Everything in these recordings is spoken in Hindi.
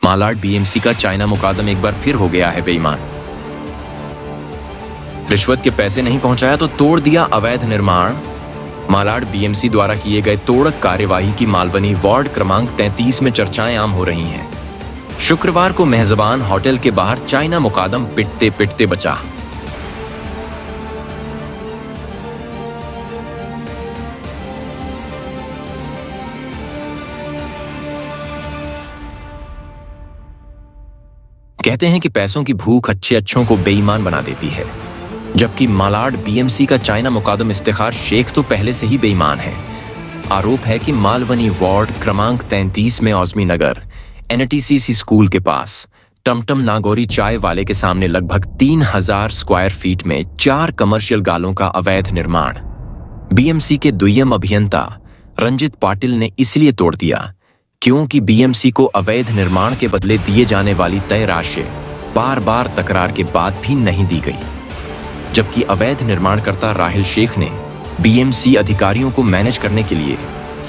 मालाड बीएमसी का चाइना मुकादम एक बार फिर हो गया है बेईमान। रिश्वत के पैसे नहीं पहुंचाया तो तोड़ दिया अवैध निर्माण। मालाड बीएमसी द्वारा किए गए तोड़क कार्यवाही की मालवनी वार्ड क्रमांक 33 में चर्चाएं आम हो रही हैं। शुक्रवार को मेहजबान होटल के बाहर चाइना मुकादम पिटते पिटते बचा। कहते हैं कि पैसों की भूख अच्छे अच्छों को बेईमान बना देती है, जबकि मालाड बीएमसी का चाइना मुकादम इफ्तिखार शेख तो पहले से ही बेईमान है। आरोप है कि मालवनी वार्ड क्रमांक 33 में औज़मी नगर एनटीसीसी स्कूल के पास टमटम नागौरी चाय वाले के सामने लगभग 3000 स्क्वायर फीट में 4 कमर्शियल गालों का अवैध निर्माण बीएमसी के दुय्यम अभियंता रंजित पाटिल ने इसलिए तोड़ दिया क्योंकि बीएमसी को अवैध निर्माण के बदले दिए जाने वाली तय राशि बार बार तकरार के बाद भी नहीं दी गई। जबकि अवैध निर्माणकर्ता राहिल शेख ने बीएमसी अधिकारियों को मैनेज करने के लिए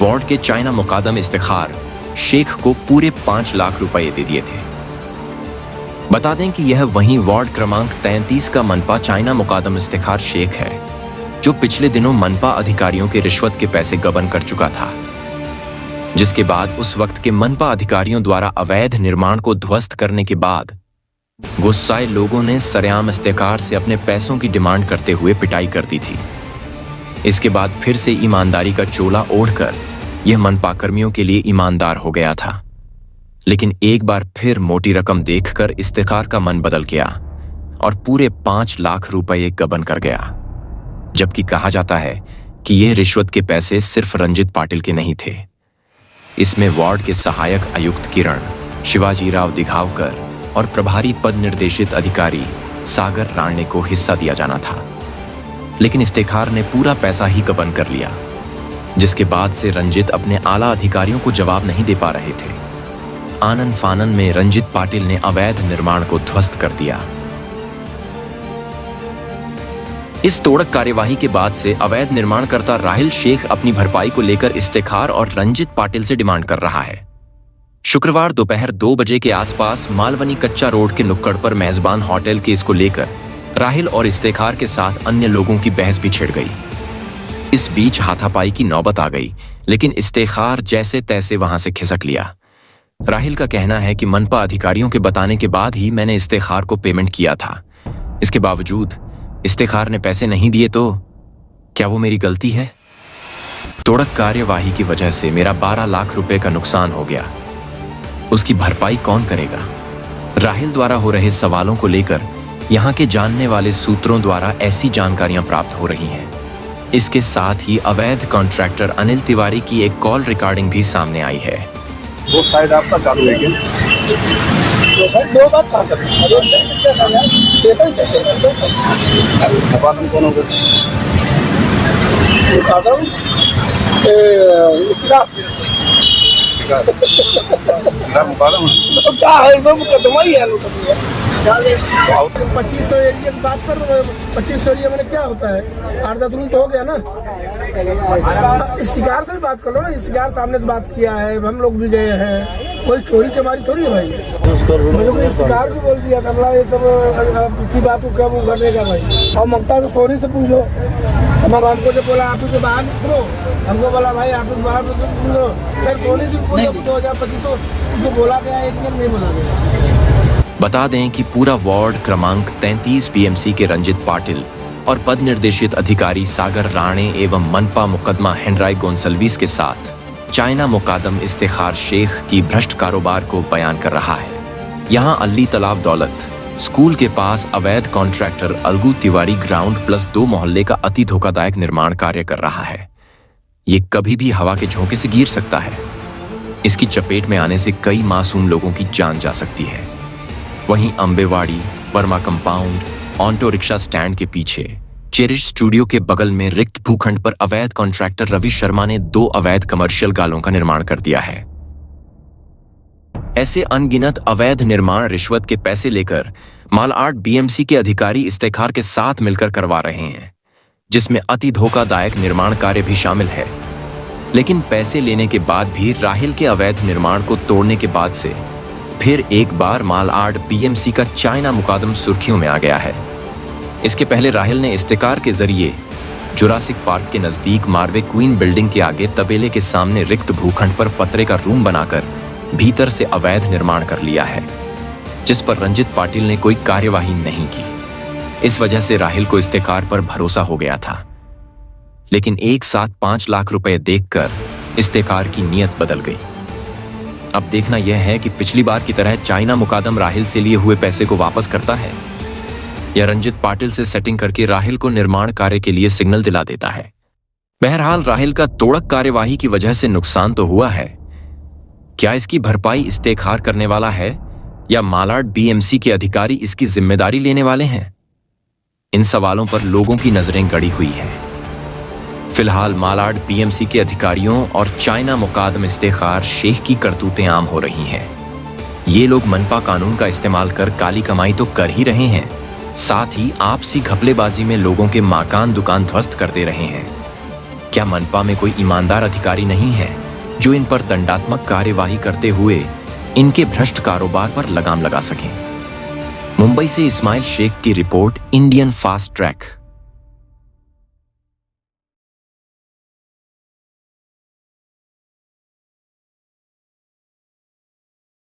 वार्ड के चाइना मुकादम इफ्तिखार शेख को पूरे 5 लाख रुपए दे दिए थे। बता दें कि यह वही वार्ड क्रमांक 33 का मनपा चाइना मुकादम इफ्तिखार शेख है, जो पिछले दिनों मनपा अधिकारियों के रिश्वत के पैसे गबन कर चुका था, जिसके बाद उस वक्त के मनपा अधिकारियों द्वारा अवैध निर्माण को ध्वस्त करने के बाद गुस्साए लोगों ने सरेआम इस्तेकार से अपने पैसों की डिमांड करते हुए पिटाई कर दी थी। इसके बाद फिर से ईमानदारी का चोला ओढ़कर यह मनपा कर्मियों के लिए ईमानदार हो गया था, लेकिन एक बार फिर मोटी रकम देखकर इस्तेकार का मन बदल गया और पूरे 5 लाख रुपए गबन कर गया। जबकि कहा जाता है कि यह रिश्वत के पैसे सिर्फ रंजित पाटिल के नहीं थे। इसमें वार्ड के सहायक आयुक्त किरण, शिवाजी राव दिघावकर और प्रभारी पद निर्देशित अधिकारी सागर राणे को हिस्सा दिया जाना था, लेकिन इस्तेखार ने पूरा पैसा ही गबन कर लिया, जिसके बाद से रंजित अपने आला अधिकारियों को जवाब नहीं दे पा रहे थे। आनन फानन में रंजित पाटिल ने अवैध निर्माण को ध्वस्त कर दिया। इस तोड़क कार्यवाही के बाद से अवैध निर्माणकर्ता राहिल शेख अपनी भरपाई को लेकर इफ्तिखार और रंजित पाटिल से डिमांड कर रहा है। शुक्रवार दोपहर 2 बजे के आसपास मालवनी कच्चा रोड के नुक्कड़ पर मेहजबान होटल केस को लेकर राहिल और इफ्तिखार के साथ अन्य लोगों की बहस भी छिड़ गई। इस बीच हाथापाई की नौबत आ गई, लेकिन इफ्तिखार जैसे तैसे वहां से खिसक लिया। राहिल का कहना है कि मनपा अधिकारियों के बताने के बाद ही मैंने इफ्तिखार को पेमेंट किया था। इसके बावजूद इफ्तिखार ने पैसे नहीं दिए तो क्या वो मेरी गलती है? तोड़क कार्यवाही की वजह से मेरा 12 लाख रुपए का नुकसान हो गया, उसकी भरपाई कौन करेगा? राहिल द्वारा हो रहे सवालों को लेकर यहाँ के जानने वाले सूत्रों द्वारा ऐसी जानकारियां प्राप्त हो रही हैं। इसके साथ ही अवैध कॉन्ट्रैक्टर अनिल तिवारी की एक कॉल रिकॉर्डिंग भी सामने आई है। वो साइड आपका चालू है क्या? दो साइड काम कर रहे हैं। 2500 एरिया की बात कर रहे हो। 2500 एरिया मैंने क्या होता है? 8-10 रूम तो हो गया ना। इस्तिकार से भी बात कर लो ना। इस्तिकार सामने से बात किया है, हम लोग भी गए हैं, कोई चोरी चमारी थोड़ी है भाई। मुझे को इस्तिकार भी बोल दिया था, ये सब की बात को क्या वो करने का भाई। और ममता तो सोनी से पूछ लो। हमको जो बोला आप बाहर निकलो, हमको बोला भाई आप बाहर निकलो, फिर सोनी से पूछो 2025 बोला गया, एक दिन नहीं बोला गया। बता दें कि पूरा वार्ड क्रमांक 33 बीएमसी के रंजित पाटिल और पद निर्देशित अधिकारी सागर राणे एवं मनपा मुकदमा हेनराई गोंसल्वीस के साथ चाइना मुकादम इफ्तिखार शेख की भ्रष्ट कारोबार को बयान कर रहा है। यहाँ अल्ली तालाब दौलत स्कूल के पास अवैध कॉन्ट्रैक्टर अलगू तिवारी ग्राउंड +2 मोहल्ले का अति धोखादायक निर्माण कार्य कर रहा है। ये कभी भी हवा के झोंके से गिर सकता है। इसकी चपेट में आने से कई मासूम लोगों की जान जा सकती है। वहीं Ambewadi Verma compound auto rickshaw stand के पीछे चेरिश स्टूडियो के बगल में रिक्त भूखंड पर अवैध कॉन्ट्रैक्टर रवि शर्मा ने 2 अवैध कमर्शियल गालों का निर्माण कर दिया है। ऐसे अनगिनत अवैध निर्माण रिश्वत के पैसे लेकर मालाड बीएमसी के अधिकारी इफ्तिखार के साथ मिलकर करवा रहे हैं, जिसमें अति धोखादायक निर्माण कार्य भी शामिल है। लेकिन पैसे लेने के बाद भी राहिल के अवैध निर्माण को तोड़ने के बाद से फिर एक बार मालाड बीएमसी का चाइना मुकादम सुर्खियों में आ गया है। इसके पहले राहिल ने इस्तेकार के जरिए जुरासिक पार्क के नजदीक मार्वे क्वीन बिल्डिंग के आगे तबेले के सामने रिक्त भूखंड पर पतरे का रूम बनाकर भीतर से अवैध निर्माण कर लिया है, जिस पर रंजित पाटिल ने कोई कार्यवाही नहीं की। इस वजह से राहिल को इस्तेकार पर भरोसा हो गया था, लेकिन एक साथ 5 लाख रुपए देखकर इस्तेकार की नीयत बदल गई। अब देखना यह है कि पिछली बार की तरह चाइना मुकादम राहिल से लिए हुए पैसे को वापस करता है या रंजित पाटिल से सेटिंग करके राहिल को निर्माण कार्य के लिए सिग्नल दिला देता है। बहरहाल राहिल का तोड़क कार्यवाही की वजह से नुकसान तो हुआ है, क्या इसकी भरपाई इस्तेखार करने वाला है या मालाड बीएमसी के अधिकारी इसकी जिम्मेदारी लेने वाले हैं? इन सवालों पर लोगों की नजरें गड़ी हुई हैं। फिलहाल मालाड बीएमसी के अधिकारियों और चाइना मुकादम इस्तेखार शेख की करतूतें आम हो रही हैं। ये लोग मनपा कानून का इस्तेमाल कर काली कमाई तो कर ही रहे हैं, साथ ही आपसी घपलेबाजी में लोगों के मकान दुकान ध्वस्त कर दे रहे हैं। क्या मनपा में कोई ईमानदार अधिकारी नहीं है जो इन पर दंडात्मक कार्यवाही करते हुए इनके भ्रष्ट कारोबार पर लगाम लगा सकें? मुंबई से इस्माइल शेख की रिपोर्ट, इंडियन फास्ट ट्रैक।